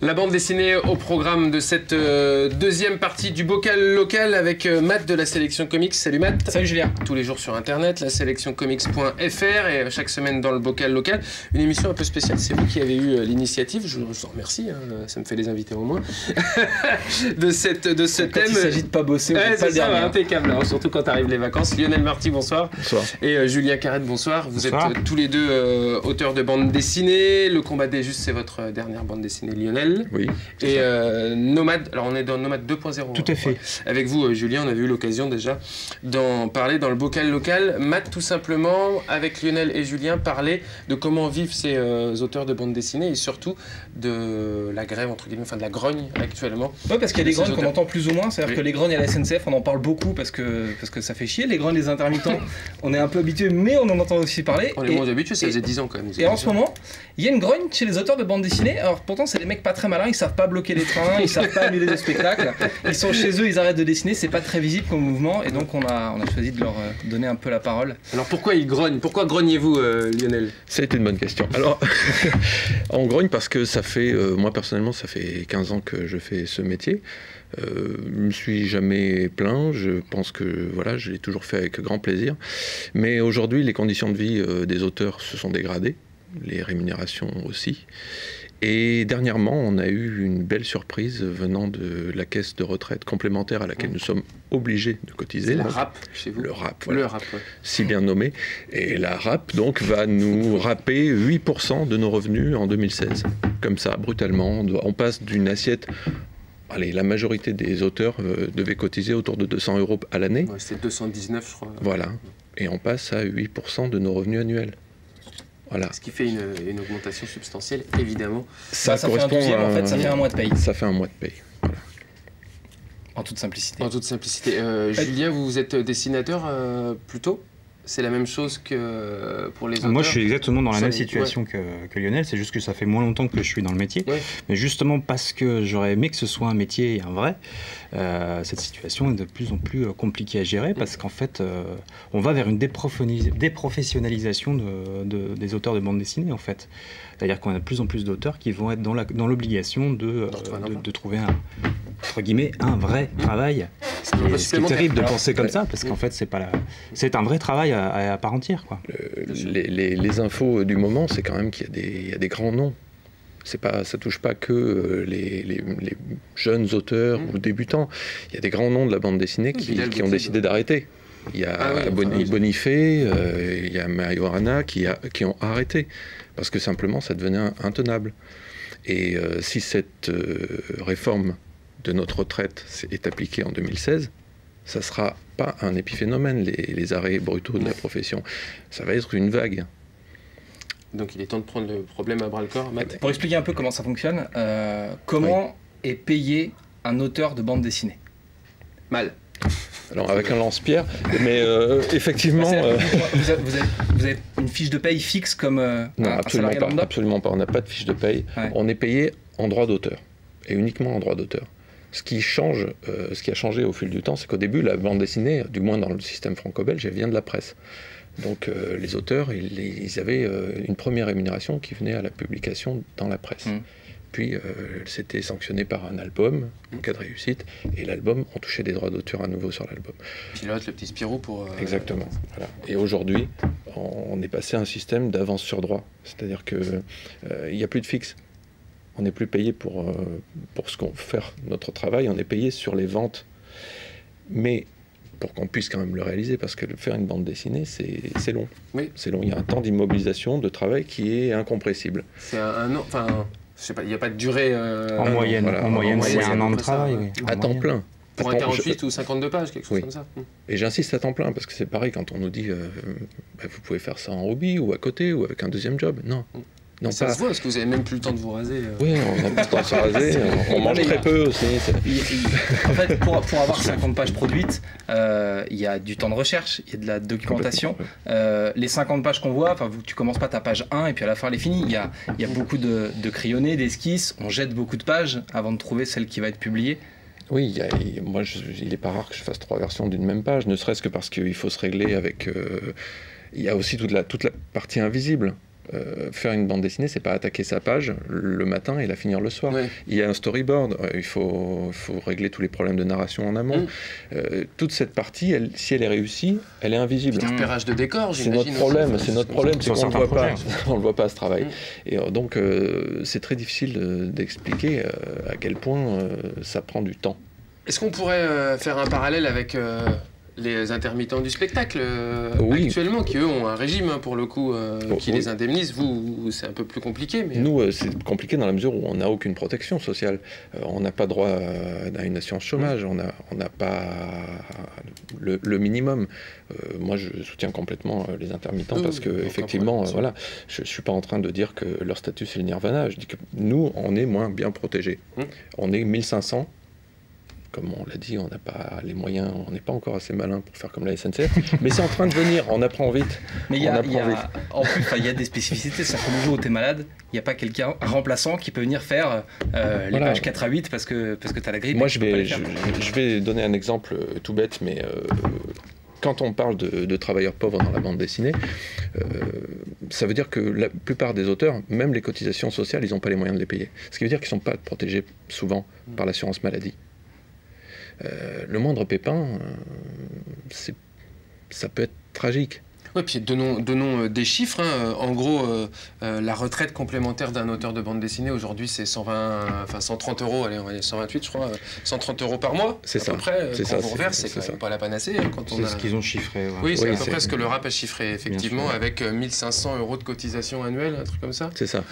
La bande dessinée au programme de cette deuxième partie du bocal local avec Matt de la sélection comics. Salut Matt. Salut Julien. Tous les jours sur internet, la sélectioncomics.fr et chaque semaine dans le bocal local. Une émission un peu spéciale, c'est vous qui avez eu l'initiative, je vous en remercie, hein, ça me fait les inviter au moins, de ce thème. Quand il s'agit de pas bosser, ouais, pas le dernier. Impeccable, hein, surtout quand arrivent les vacances. Lionel Marty, bonsoir. Bonsoir. Et Julien Carrette, bonsoir. Vous Bonsoir. êtes tous les deux auteurs de bande dessinée. Le combat des justes, c'est votre dernière bande dessinée, Lionel. Oui. Et Nomade, alors on est dans Nomade 2.0. Tout à fait. Ouais. Avec vous, Julien, on avait eu l'occasion déjà d'en parler dans le bocal local. Matt, tout simplement, avec Lionel et Julien, parler de comment vivent ces auteurs de bande dessinée et surtout de la grève, entre guillemets, enfin de la grogne actuellement. Ouais, parce qu'il y a des grognes auteurs. qu'on entend plus ou moins, c'est-à-dire Oui. que les grognes à la SNCF, on en parle beaucoup parce que ça fait chier. Les grognes des intermittents, on est un peu habitué, mais on en entend aussi parler. On est moins habitués, ça faisait 10 ans quand même. Et en ce moment, il y a une grogne chez les auteurs de bande dessinée. Alors pourtant, c'est des mecs pas très malins, ils savent pas bloquer les trains, ils savent pas annuler des spectacles. Ils sont chez eux, ils arrêtent de dessiner, c'est pas très visible comme mouvement, et donc on a choisi de leur donner un peu la parole. Alors pourquoi ils grognent? Pourquoi grognez-vous, Lionel? C'était une bonne question. Alors, on grogne parce que ça fait, moi personnellement, ça fait 15 ans que je fais ce métier. Je me suis jamais plaint, je pense que voilà, je l'ai toujours fait avec grand plaisir. Mais aujourd'hui, les conditions de vie des auteurs se sont dégradées, les rémunérations aussi. Et dernièrement, on a eu une belle surprise venant de la caisse de retraite complémentaire à laquelle nous sommes obligés de cotiser. C'est la Donc, RAP chez vous? le RAP, voilà. Le RAP, ouais. Si bien nommé. Et la RAP, donc, va nous râper 8% de nos revenus en 2016. Comme ça, brutalement. On passe d'une assiette... Allez, la majorité des auteurs devaient cotiser autour de 200 € à l'année. Ouais, c'était 219, je crois. Voilà. Et on passe à 8% de nos revenus annuels. Voilà. Ce qui fait une augmentation substantielle, évidemment. Ça fait un douzième, en fait, ça fait un mois de paye. Ça fait un mois de paye. Voilà. En toute simplicité. En toute simplicité. Julien, vous êtes dessinateur plutôt? C'est la même chose que pour les auteurs? Moi, je suis exactement dans la même Ça, situation que Lionel, c'est juste que ça fait moins longtemps que je suis dans le métier. Ouais. Mais justement, parce que j'aurais aimé que ce soit un métier et un vrai, cette situation est de plus en plus compliquée à gérer, parce qu'en fait, on va vers une déprofessionnalisation des auteurs de bande dessinée, en fait. C'est-à-dire qu'on a de plus en plus d'auteurs qui vont être dans l'obligation de trouver entre guillemets, un vrai travail. Ce qui est terrible de penser comme ça, parce qu'en fait, c'est un vrai travail à part entière, quoi. Les infos du moment, c'est quand même qu'il y a des grands noms. Ça touche pas que les jeunes auteurs ou débutants. Il y a des grands noms de la bande dessinée qui ont décidé d'arrêter. Il y a Bonifay, il y a Marijuana qui ont arrêté, parce que simplement ça devenait intenable. Et si cette réforme de notre retraite est appliquée en 2016, ça ne sera pas un épiphénomène, les arrêts brutaux de la profession. Ça va être une vague. Donc il est temps de prendre le problème à bras-le-corps. Matt. Pour expliquer un peu comment ça fonctionne, comment est payé un auteur de bande dessinée? Mal. Alors avec un lance-pierre, mais effectivement... Vous avez une fiche de paye fixe comme non, un absolument salarié pas, lambda? absolument pas. On n'a pas de fiche de paye. Ouais. On est payé en droit d'auteur, et uniquement en droit d'auteur. Ce qui a changé au fil du temps, c'est qu'au début, la bande dessinée, du moins dans le système franco-belge, elle vient de la presse. Donc les auteurs, ils avaient une première rémunération qui venait à la publication dans la presse. Puis c'était sanctionné par un album, en cas de réussite, et l'album, on touchait des droits d'auteur à nouveau sur l'album. Pilote, le petit Spirou pour... Exactement. Voilà. Et aujourd'hui, on est passé à un système d'avance sur droit. C'est-à-dire qu'il n'y a plus de fixe. On n'est plus payé pour ce qu'on fait, notre travail, on est payé sur les ventes. Mais pour qu'on puisse quand même le réaliser, parce que faire une bande dessinée, c'est long. Oui. C'est long. Il y a un temps d'immobilisation, de travail qui est incompressible. C'est un an, enfin, je sais pas, il n'y a pas de durée... En moyenne, voilà. En moyenne, c'est un an de ça, travail. ouais. Oui, À temps plein. Pour un 48 ou 52 pages, quelque chose Oui. comme ça. Et j'insiste à temps plein, parce que c'est pareil quand on nous dit vous pouvez faire ça en hobby, ou à côté, ou avec un deuxième job. Non. Non, Ça pas... se voit, parce que vous avez même plus le temps de vous raser. Oui, on n'a pas le temps de se raser, on mange très peu aussi. En fait, pour avoir 50 pages produites, il y a du temps de recherche, il y a de la documentation. Les 50 pages qu'on voit, tu commences pas ta page 1 et puis à la fin elle est finie. Il y a beaucoup de crayonnés, d'esquisses, on jette beaucoup de pages avant de trouver celle qui va être publiée. Oui, moi, il n'est pas rare que je fasse 3 versions d'une même page, ne serait-ce que parce qu'il faut se régler avec... il y a aussi toute la partie invisible. faire une bande dessinée, c'est pas attaquer sa page le matin et la finir le soir. Oui. Il y a un storyboard, il faut régler tous les problèmes de narration en amont. Toute cette partie, si elle est réussie, elle est invisible. Le repérage de décor, C'est j'imagine. notre problème, c'est qu'on ne le voit pas. On le voit pas ce travail. Et donc c'est très difficile d'expliquer à quel point ça prend du temps. Est-ce qu'on pourrait faire un parallèle avec les intermittents du spectacle actuellement, qui eux ont un régime pour le coup, qui les indemnise? Vous, c'est un peu plus compliqué. Mais... Nous, c'est compliqué dans la mesure où on n'a aucune protection sociale. On n'a pas droit à une assurance chômage, on n'a pas le minimum. Moi, je soutiens complètement les intermittents parce que effectivement, voilà, je suis pas en train de dire que leur statut c'est le nirvana. Je dis que nous, on est moins bien protégés. On est 1500. Comme on l'a dit, on n'a pas les moyens, on n'est pas encore assez malin pour faire comme la SNCF, mais c'est en train de venir, on apprend vite. Mais en plus, il y a des spécificités, c'est-à-dire que le jour où tu es malade, il n'y a pas un remplaçant qui peut venir faire les pages 4 à 8 parce que tu as la grippe. Moi, je vais donner un exemple tout bête, mais quand on parle de travailleurs pauvres dans la bande dessinée, ça veut dire que la plupart des auteurs, même les cotisations sociales, ils n'ont pas les moyens de les payer. Ce qui veut dire qu'ils ne sont pas protégés souvent par l'assurance maladie. Le moindre pépin, ça peut être tragique. Oui, puis donnons des chiffres. En gros, la retraite complémentaire d'un auteur de bande dessinée, aujourd'hui, c'est 130 euros, allez, on va dire 128, je crois, 130 euros par mois, c'est à peu près. Quand on vous reverse, c'est quand ça. même pas la panacée. C'est ce qu'ils ont chiffré. Ouais. Oui, c'est à peu près ce que le rap a chiffré, effectivement, sûr, avec 1500 euros de cotisation annuelle, un truc comme ça. C'est ça.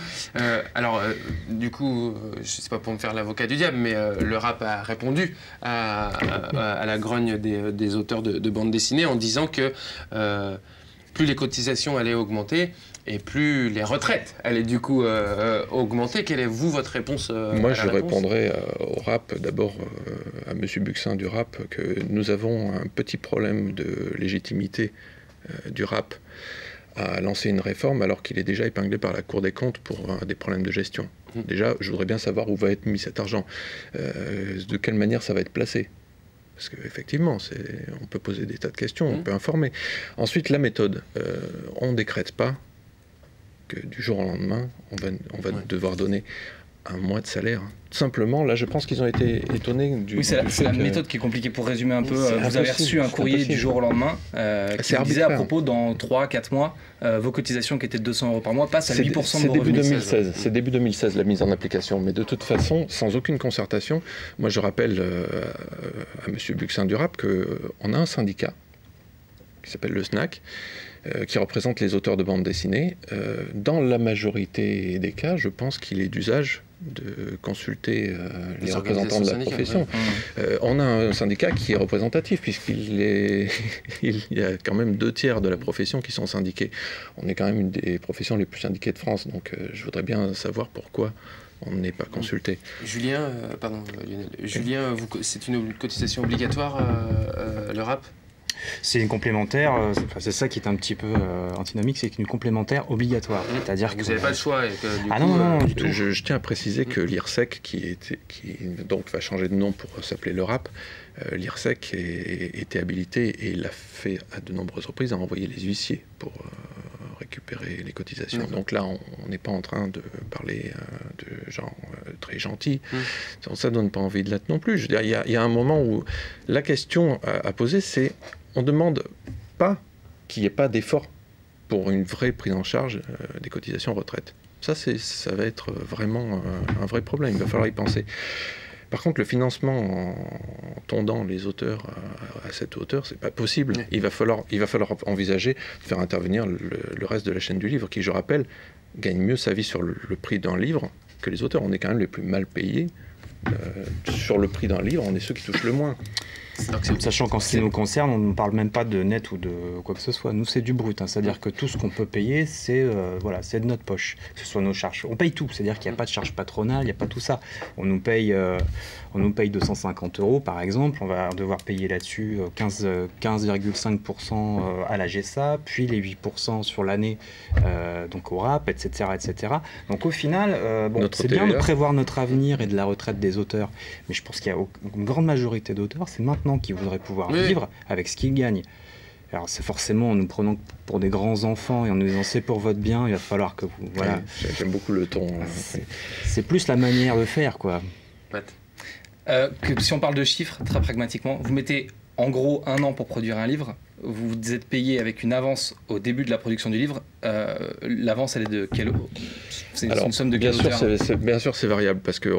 Alors, du coup, je sais pas pour me faire l'avocat du diable, mais le rap a répondu à la grogne des auteurs de bande dessinée en disant que plus les cotisations allaient augmenter et plus les retraites allaient du coup augmenter. Quelle est, vous, votre réponse Moi, je répondrais au rap, d'abord à M. Buxin du rap, que nous avons un petit problème de légitimité du rap à lancer une réforme alors qu'il est déjà épinglé par la Cour des comptes pour des problèmes de gestion. Déjà, je voudrais bien savoir où va être mis cet argent, de quelle manière ça va être placé. Parce qu'effectivement, on peut poser des tas de questions, on peut informer. Ensuite, la méthode. On ne décrète pas que du jour au lendemain, on va devoir donner un mois de salaire. Tout simplement, là, je pense qu'ils ont été étonnés du... Oui, c'est la méthode qui est compliquée. Pour résumer un peu, vous avez reçu un courrier du jour au lendemain qui disait à propos, dans 3-4 mois, vos cotisations qui étaient de 200 euros par mois passent à 8% de vos revenus. C'est début 2016, la mise en application. Mais de toute façon, sans aucune concertation, moi, je rappelle à M. Buxin du rap qu'on a un syndicat qui s'appelle le SNAC, qui représente les auteurs de bande dessinée. Dans la majorité des cas, je pense qu'il est d'usage de consulter les représentants de la profession. On a un syndicat qui est représentatif, puisqu'il y a quand même 2/3 de la profession qui sont syndiqués. On est quand même une des professions les plus syndiquées de France, donc je voudrais bien savoir pourquoi on n'est pas consulté. Julien, Lionel, Julien, c'est une cotisation obligatoire, le rap ? C'est une complémentaire, c'est ça qui est un petit peu antinomique, c'est une complémentaire obligatoire. C'est-à-dire vous n'avez pas le choix. Et que, non, du tout. Je tiens à préciser que l'IRSEC, qui donc va changer de nom pour s'appeler le RAP, l'IRSEC était habilité et il l'a fait à de nombreuses reprises à envoyer les huissiers pour récupérer les cotisations. Donc là, on n'est pas en train de parler de gens très gentils. Ça ne donne pas envie de l'être non plus. Je veux dire, il y a un moment où la question à poser, c'est on ne demande pas qu'il n'y ait pas d'effort pour une vraie prise en charge des cotisations retraite. Ça va être vraiment un vrai problème. Il va falloir y penser. Par contre, le financement en tondant les auteurs à cette hauteur, c'est pas possible. Il va falloir envisager de faire intervenir le reste de la chaîne du livre, qui, je rappelle, gagne mieux sa vie sur le prix d'un livre que les auteurs. On est quand même les plus mal payés. Sur le prix d'un livre, on est ceux qui touchent le moins. Sachant qu'en ce qui nous concerne, on ne parle même pas de net ou de quoi que ce soit. Nous, c'est du brut. C'est-à-dire que tout ce qu'on peut payer, c'est de notre poche. Que ce soit nos charges. On paye tout. C'est-à-dire qu'il n'y a pas de charge patronale, il n'y a pas tout ça. On nous paye 250 € par exemple. On va devoir payer là-dessus 15,5% à la GESA, puis les 8% sur l'année donc au RAP, etc., etc. Donc au final, c'est bien de prévoir notre avenir et de la retraite des auteurs. Mais je pense qu'il y a une grande majorité d'auteurs, c'est maintenant qu'ils voudraient pouvoir vivre avec ce qu'ils gagnent. Alors c'est forcément en nous prenant pour des grands enfants et en nous disant c'est pour votre bien, il va falloir que vous... Voilà. Ouais, j'aime beaucoup le ton. C'est plus la manière de faire, quoi. Que si on parle de chiffres, très pragmatiquement, vous mettez en gros 1 an pour produire un livre, vous êtes payé avec une avance au début de la production du livre. L'avance, elle est de quelle... C'est une somme de quelle hauteur? Bien sûr, c'est variable parce que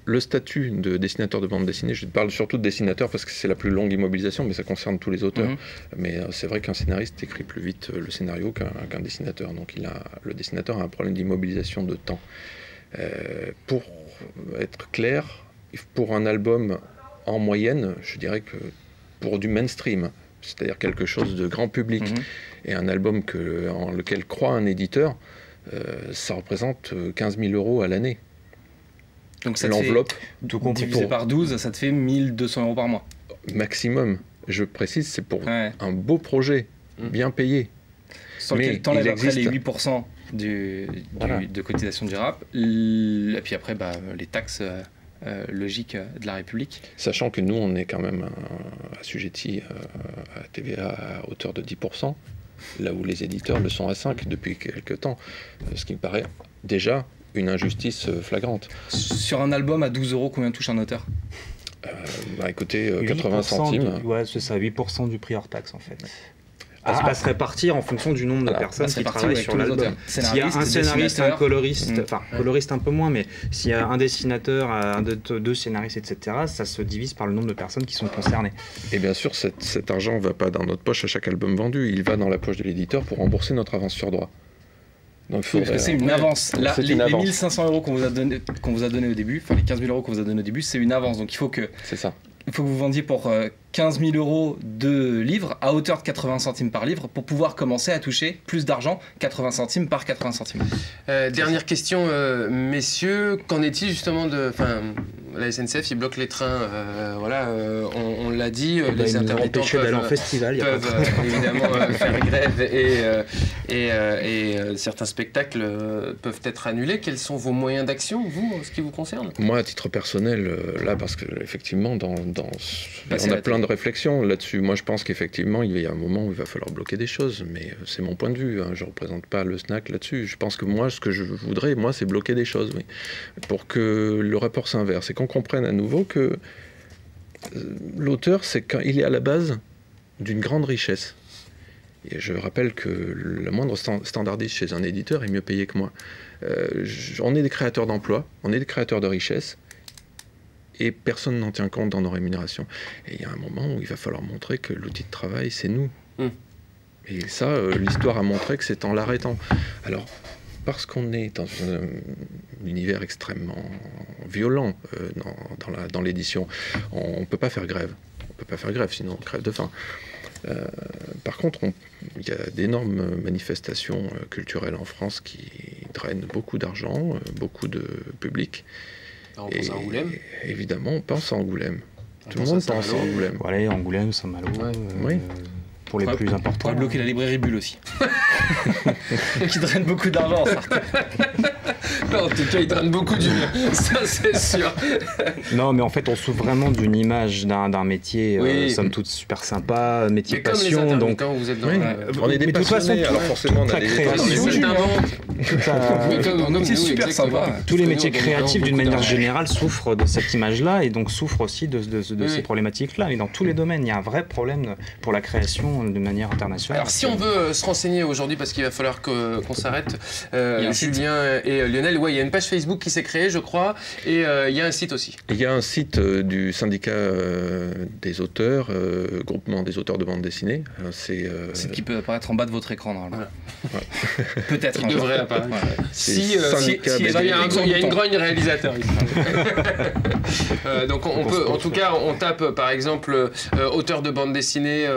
le statut de dessinateur de bande dessinée, je parle surtout de dessinateur parce que c'est la plus longue immobilisation, mais ça concerne tous les auteurs. Mais c'est vrai qu'un scénariste écrit plus vite le scénario qu'un dessinateur. Donc le dessinateur a un problème d'immobilisation de temps. Pour être clair, pour un album en moyenne, je dirais que pour du mainstream, c'est-à-dire quelque chose de grand public, et un album en lequel croit un éditeur, ça représente 15 000 € à l'année. Donc ça l'enveloppe divisé par 12, ça te fait 1 200 € par mois. Maximum. Je précise, c'est pour un beau projet, bien payé. Sur lequel t'enlèves après les 8% de cotisation du rap, et puis après les taxes... logique de la République. Sachant que nous, on est quand même assujettis à TVA à hauteur de 10%, là où les éditeurs le sont à 5% depuis quelques temps, ce qui me paraît déjà une injustice flagrante. Sur un album à 12 €, combien touche un auteur? Écoutez, 80 centimes. Ouais, c'est ça, 8% du prix hors taxe en fait. Ça va se répartir en fonction du nombre de personnes qui travaillent sur l'album. S'il y a un scénariste, un coloriste, enfin coloriste un peu moins, mais s'il y a un dessinateur, deux scénaristes, etc., ça se divise par le nombre de personnes qui sont concernées. Et bien sûr, cet argent ne va pas dans notre poche à chaque album vendu, il va dans la poche de l'éditeur pour rembourser notre avance sur droit. Donc, parce que c'est une avance. Là, les 1 500 € qu'on vous a donné au début, enfin les 15 000 € qu'on vous a donné au début, c'est une avance. Donc il faut que... C'est ça. Il faut que vous vendiez pour 15 000 € de livres à hauteur de 80 centimes par livre pour pouvoir commencer à toucher plus d'argent, 80 centimes par 80 centimes. Dernière question, messieurs, qu'en est-il justement de... Enfin, la SNCF, ils bloquent les trains, on l'a dit, les intermittents peuvent évidemment faire grève et certains spectacles peuvent être annulés. Quels sont vos moyens d'action, vous, en ce qui vous concerne? Moi, à titre personnel, là, parce que effectivement, on a plein de réflexions là-dessus. Moi, je pense qu'effectivement, il y a un moment où il va falloir bloquer des choses, mais c'est mon point de vue. Je ne représente pas le SNAC là-dessus. Je pense que moi, ce que je voudrais, c'est bloquer des choses, oui, pour que le rapport s'inverse et qu'on comprenne à nouveau que l'auteur, c'est quand il est à la base d'une grande richesse. Et je rappelle que le moindre standardiste chez un éditeur est mieux payé que moi. On est des créateurs d'emplois, on est des créateurs de richesses, et personne n'en tient compte dans nos rémunérations. Et il y a un moment où il va falloir montrer que l'outil de travail, c'est nous. Et ça, l'histoire a montré que c'est en l'arrêtant. Alors, parce qu'on est dans un univers extrêmement violent dans l'édition, on ne peut pas faire grève. On ne peut pas faire grève, sinon on crève de faim. Par contre, il y a d'énormes manifestations culturelles en France qui drainent beaucoup d'argent, beaucoup de public. On pense à Angoulême. Évidemment, on pense à Angoulême. Tout le monde pense à Angoulême. Voilà, Angoulême, Saint-Malo. Oui. Pour les plus importants. On pourrait bloquer la librairie Bulle aussi. Qui draine beaucoup d'argent, ça. En tout cas, il draine beaucoup du bien, ça c'est sûr. Non, mais en fait, on souffre vraiment d'une image d'un métier, somme toute super sympa, métier mais passion. Comme les donc, vous êtes dans on est des passionnés, alors forcément, on a des c'est super sympa. Tous les métiers créatifs, d'une manière générale, souffrent de cette image-là et donc souffrent aussi de ces problématiques-là. Et dans tous les domaines, il y a un vrai problème pour la création de manière internationale. Alors, si on veut se renseigner aujourd'hui, parce qu'il va falloir qu'on s'arrête, Julien et Lionel, il y a une page Facebook qui s'est créée, je crois, et il y a un site aussi. Il y a un site du syndicat des auteurs, groupement des auteurs de bande dessinée. Site qui peut apparaître en bas de votre écran, normalement. Peut-être. Il devrait apparaître. Il y a une grogne réalisateur. Donc on peut, en tout cas, on tape par exemple auteur de bande dessinée.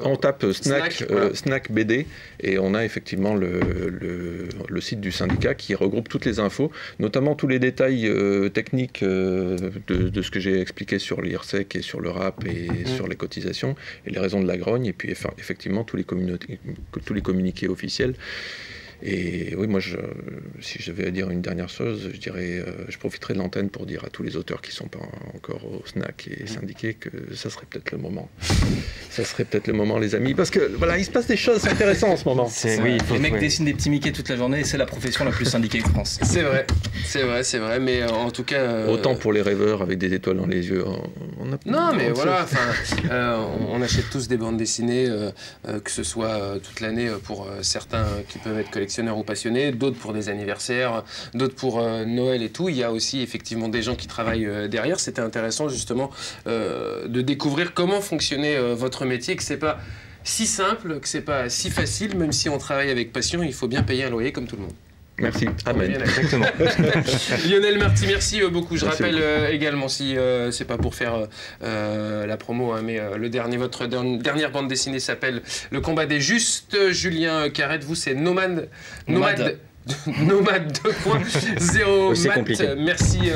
On tape Snack BD et on a effectivement le site du syndicat qui regroupe toutes les infos, notamment tous les détails techniques de ce que j'ai expliqué sur l'IRSEC et sur le RAP et sur les cotisations et les raisons de la grogne, et puis effectivement tous les communiqués officiels. Et oui, moi, si je devais dire une dernière chose, je dirais, je profiterai de l'antenne pour dire à tous les auteurs qui ne sont pas encore au SNAC et syndiqués que ça serait peut-être le moment. Ça serait peut-être le moment, les amis, parce que voilà, il se passe des choses intéressantes en ce moment. Oui, les mecs dessinent des petits Mickey toute la journée et c'est la profession la plus syndiquée de France. C'est vrai, mais en tout cas... Autant pour les rêveurs avec des étoiles dans les yeux, Non, mais voilà, on achète tous des bandes dessinées, que ce soit toute l'année pour certains qui peuvent être collectionneurs ou passionnés, d'autres pour des anniversaires, d'autres pour Noël et tout. Il y a aussi effectivement des gens qui travaillent derrière. C'était intéressant justement de découvrir comment fonctionnait votre métier, que c'est pas si simple, que c'est pas si facile, même si on travaille avec passion, il faut bien payer un loyer comme tout le monde. Merci. Amen. Exactement. Lionel Marty, merci beaucoup. Je rappelle également, si c'est pas pour faire la promo, hein, mais votre dernière bande dessinée s'appelle Le combat des justes. Julien Carrette, vous c'est Nomade 2.0. C'est compliqué. Merci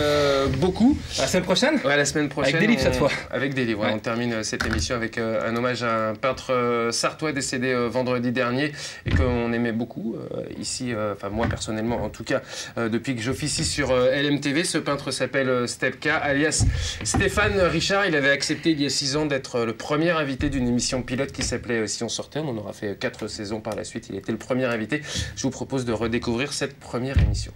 beaucoup. À la semaine prochaine. Ouais, la semaine prochaine. Avec des livres cette fois. Avec des livres. Ouais. On termine cette émission avec un hommage à un peintre sartois décédé vendredi dernier et qu'on aimait beaucoup ici, enfin moi personnellement en tout cas, depuis que j'officie sur LMTV. Ce peintre s'appelle Stepka, alias Stéphane Richard. Il avait accepté il y a 6 ans d'être le premier invité d'une émission pilote qui s'appelait Si on sortait. On en aura fait 4 saisons par la suite. Il était le premier invité. Je vous propose de redécouvrir cette première émission.